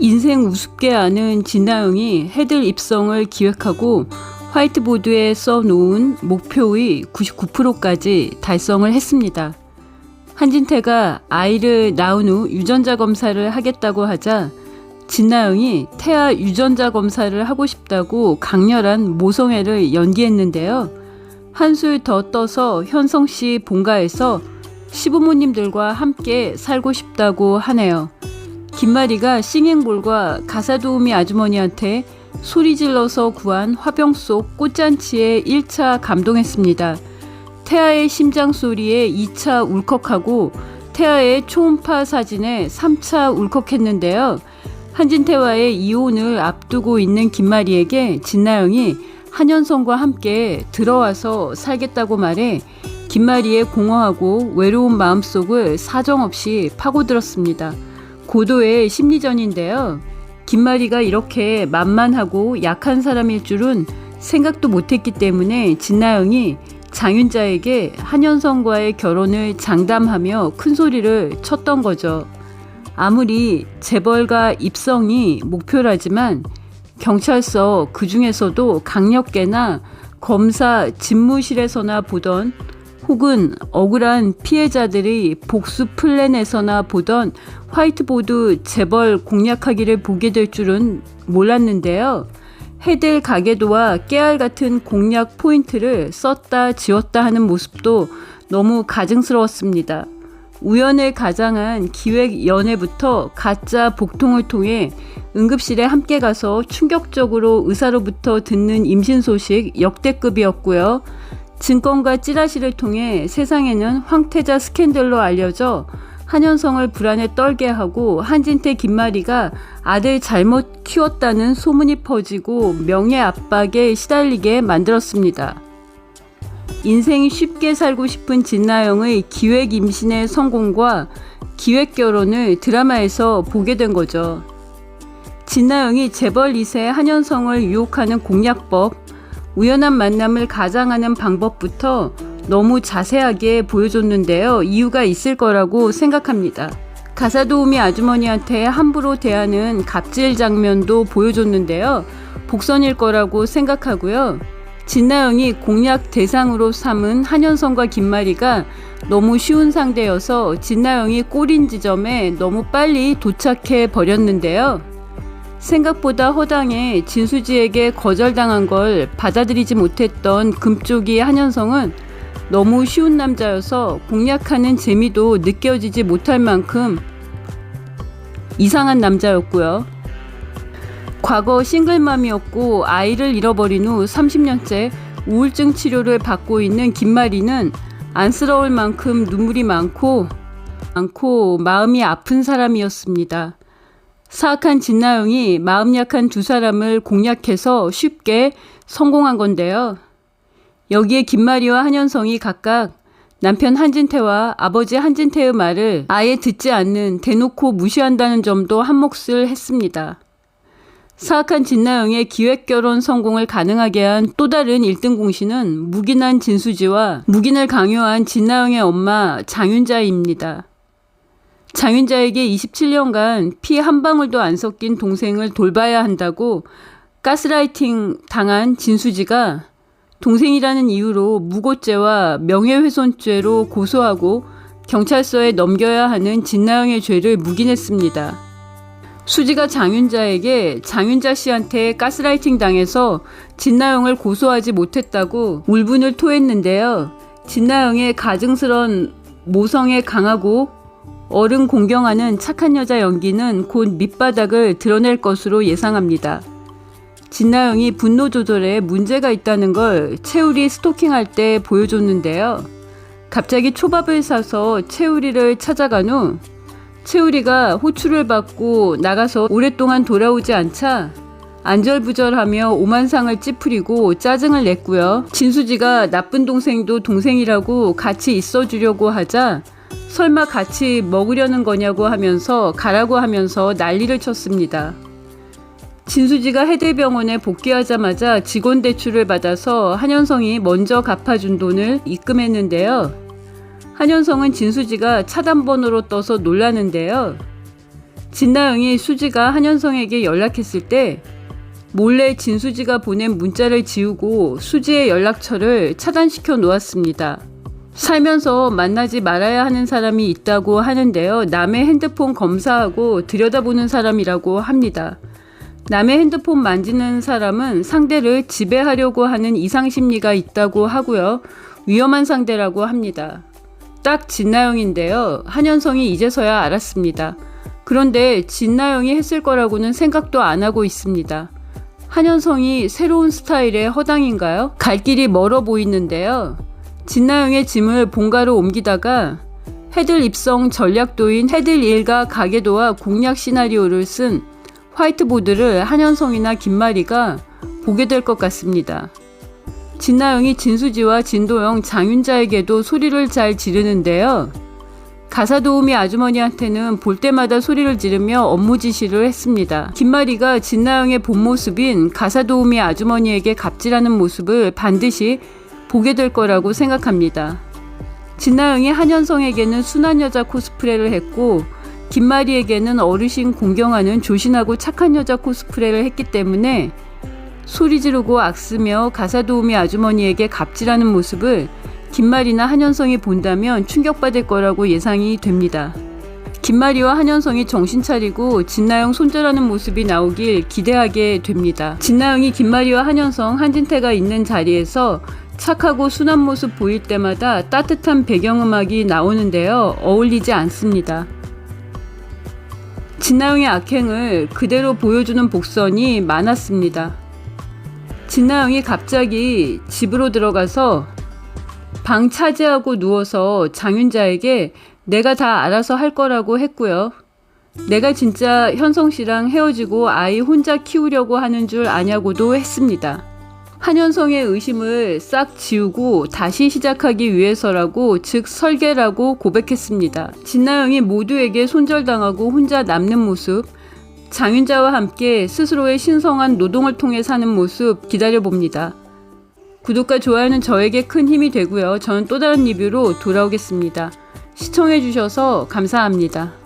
인생 우습게 아는 진나영이 해들 입성을 기획하고 화이트보드에 써놓은 목표의 99%까지 달성을 했습니다. 한진태가 아이를 낳은 후 유전자 검사를 하겠다고 하자 진나영이 태아 유전자 검사를 하고 싶다고 강렬한 모성애를 연기했는데요. 한술 더 떠서 현성씨 본가에서 시부모님들과 함께 살고 싶다고 하네요. 김마리가 싱잉볼과 가사도우미 아주머니한테 소리 질러서 구한 화병 속 꽃잔치에 1차 감동했습니다. 태아의 심장 소리에 2차 울컥하고 태아의 초음파 사진에 3차 울컥했는데요. 한진태와의 이혼을 앞두고 있는 김마리에게 진나영이 한현성과 함께 들어와서 살겠다고 말해 김마리의 공허하고 외로운 마음속을 사정없이 파고들었습니다. 고도의 심리전인데요. 김마리가 이렇게 만만하고 약한 사람일 줄은 생각도 못했기 때문에 진나영이 장윤자에게 한현성과의 결혼을 장담하며 큰 소리를 쳤던 거죠. 아무리 재벌가 입성이 목표라지만 경찰서 그 중에서도 강력계나 검사 집무실에서나 보던 혹은 억울한 피해자들의 복수 플랜에서나 보던 화이트보드 재벌 공략하기를 보게 될 줄은 몰랐는데요. 해들 가계도와 깨알 같은 공략 포인트를 썼다 지웠다 하는 모습도 너무 가증스러웠습니다. 우연을 가장한 기획 연애부터 가짜 복통을 통해 응급실에 함께 가서 충격적으로 의사로부터 듣는 임신 소식 역대급이었고요. 증권가 찌라시를 통해 세상에는 황태자 스캔들로 알려져 한현성을 불안에 떨게 하고 한진태 김마리가 아들 잘못 키웠다는 소문이 퍼지고 명예 압박에 시달리게 만들었습니다. 인생이 쉽게 살고 싶은 진나영의 기획 임신의 성공과 기획 결혼을 드라마에서 보게 된 거죠. 진나영이 재벌 2세 한현성을 유혹하는 공략법, 우연한 만남을 가장하는 방법부터 너무 자세하게 보여줬는데요. 이유가 있을 거라고 생각합니다. 가사도우미 아주머니한테 함부로 대하는 갑질 장면도 보여줬는데요. 복선일 거라고 생각하고요. 진나영이 공략 대상으로 삼은 한현성과 김마리가 너무 쉬운 상대여서 진나영이 꼬린 지점에 너무 빨리 도착해 버렸는데요. 생각보다 허당해 진수지에게 거절당한 걸 받아들이지 못했던 금쪽이 한현성은 너무 쉬운 남자여서 공략하는 재미도 느껴지지 못할 만큼 이상한 남자였고요. 과거 싱글맘이었고 아이를 잃어버린 후 30년째 우울증 치료를 받고 있는 김마리는 안쓰러울 만큼 눈물이 많고 마음이 아픈 사람이었습니다. 사악한 진나영이 마음 약한 두 사람을 공략해서 쉽게 성공한 건데요. 여기에 김마리와 한현성이 각각 남편 한진태와 아버지 한진태의 말을 아예 듣지 않는 대놓고 무시한다는 점도 한몫을 했습니다. 사악한 진나영의 기획결혼 성공을 가능하게 한 또 다른 1등 공신은 묵인한 진수지와 묵인을 강요한 진나영의 엄마 장윤자입니다. 장윤자에게 27년간 피 한 방울도 안 섞인 동생을 돌봐야 한다고 가스라이팅 당한 진수지가 동생이라는 이유로 무고죄와 명예훼손죄로 고소하고 경찰서에 넘겨야 하는 진나영의 죄를 묵인했습니다. 수지가 장윤자에게 장윤자 씨한테 가스라이팅 당해서 진나영을 고소하지 못했다고 울분을 토했는데요. 진나영의 가증스런 모성에 강하고 어른 공경하는 착한 여자 연기는 곧 밑바닥을 드러낼 것으로 예상합니다. 진나영이 분노 조절에 문제가 있다는 걸 채울이 스토킹할 때 보여줬는데요. 갑자기 초밥을 사서 채울이를 찾아간 후 채울이가 호출을 받고 나가서 오랫동안 돌아오지 않자 안절부절하며 오만상을 찌푸리고 짜증을 냈고요. 진수지가 나쁜 동생도 동생이라고 같이 있어주려고 하자 설마 같이 먹으려는 거냐고 하면서 가라고 하면서 난리를 쳤습니다. 진수지가 해대병원에 복귀하자마자 직원 대출을 받아서 한현성이 먼저 갚아준 돈을 입금했는데요. 한현성은 진수지가 차단번호로 떠서 놀라는데요. 진나영이 수지가 한현성에게 연락했을 때 몰래 진수지가 보낸 문자를 지우고 수지의 연락처를 차단시켜 놓았습니다. 살면서 만나지 말아야 하는 사람이 있다고 하는데요. 남의 핸드폰 검사하고 들여다보는 사람이라고 합니다. 남의 핸드폰 만지는 사람은 상대를 지배하려고 하는 이상심리가 있다고 하고요. 위험한 상대라고 합니다. 딱 진나영인데요. 한현성이 이제서야 알았습니다. 그런데 진나영이 했을 거라고는 생각도 안 하고 있습니다. 한현성이 새로운 스타일의 허당인가요? 갈 길이 멀어 보이는데요. 진나영의 짐을 본가로 옮기다가 해들 입성 전략도인 해들 일가 가계도와 공략 시나리오를 쓴 화이트보드를 한현성이나 김마리가 보게 될 것 같습니다. 진나영이 진수지와 진도영, 장윤자에게도 소리를 잘 지르는데요. 가사도우미 아주머니한테는 볼 때마다 소리를 지르며 업무 지시를 했습니다. 김마리가 진나영의 본 모습인 가사도우미 아주머니에게 갑질하는 모습을 반드시 보게 될 거라고 생각합니다. 진나영이 한현성에게는 순한 여자 코스프레를 했고 김마리에게는 어르신 공경하는 조신하고 착한 여자 코스프레를 했기 때문에 소리 지르고 악쓰며 가사도우미 아주머니에게 갑질하는 모습을 김마리나 한현성이 본다면 충격받을 거라고 예상이 됩니다. 김마리와 한현성이 정신 차리고 진나영 손절하는 모습이 나오길 기대하게 됩니다. 진나영이 김마리와 한현성, 한진태가 있는 자리에서 착하고 순한 모습 보일 때마다 따뜻한 배경음악이 나오는데요. 어울리지 않습니다. 진나영의 악행을 그대로 보여주는 복선이 많았습니다. 진나영이 갑자기 집으로 들어가서 방 차지하고 누워서 장윤자에게 내가 다 알아서 할 거라고 했고요. 내가 진짜 현성 씨랑 헤어지고 아이 혼자 키우려고 하는 줄 아냐고도 했습니다. 한현성의 의심을 싹 지우고 다시 시작하기 위해서라고, 즉 설계라고 고백했습니다. 진나영이 모두에게 손절당하고 혼자 남는 모습, 장윤자와 함께 스스로의 신성한 노동을 통해 사는 모습 기다려봅니다. 구독과 좋아요는 저에게 큰 힘이 되고요. 저는 또 다른 리뷰로 돌아오겠습니다. 시청해주셔서 감사합니다.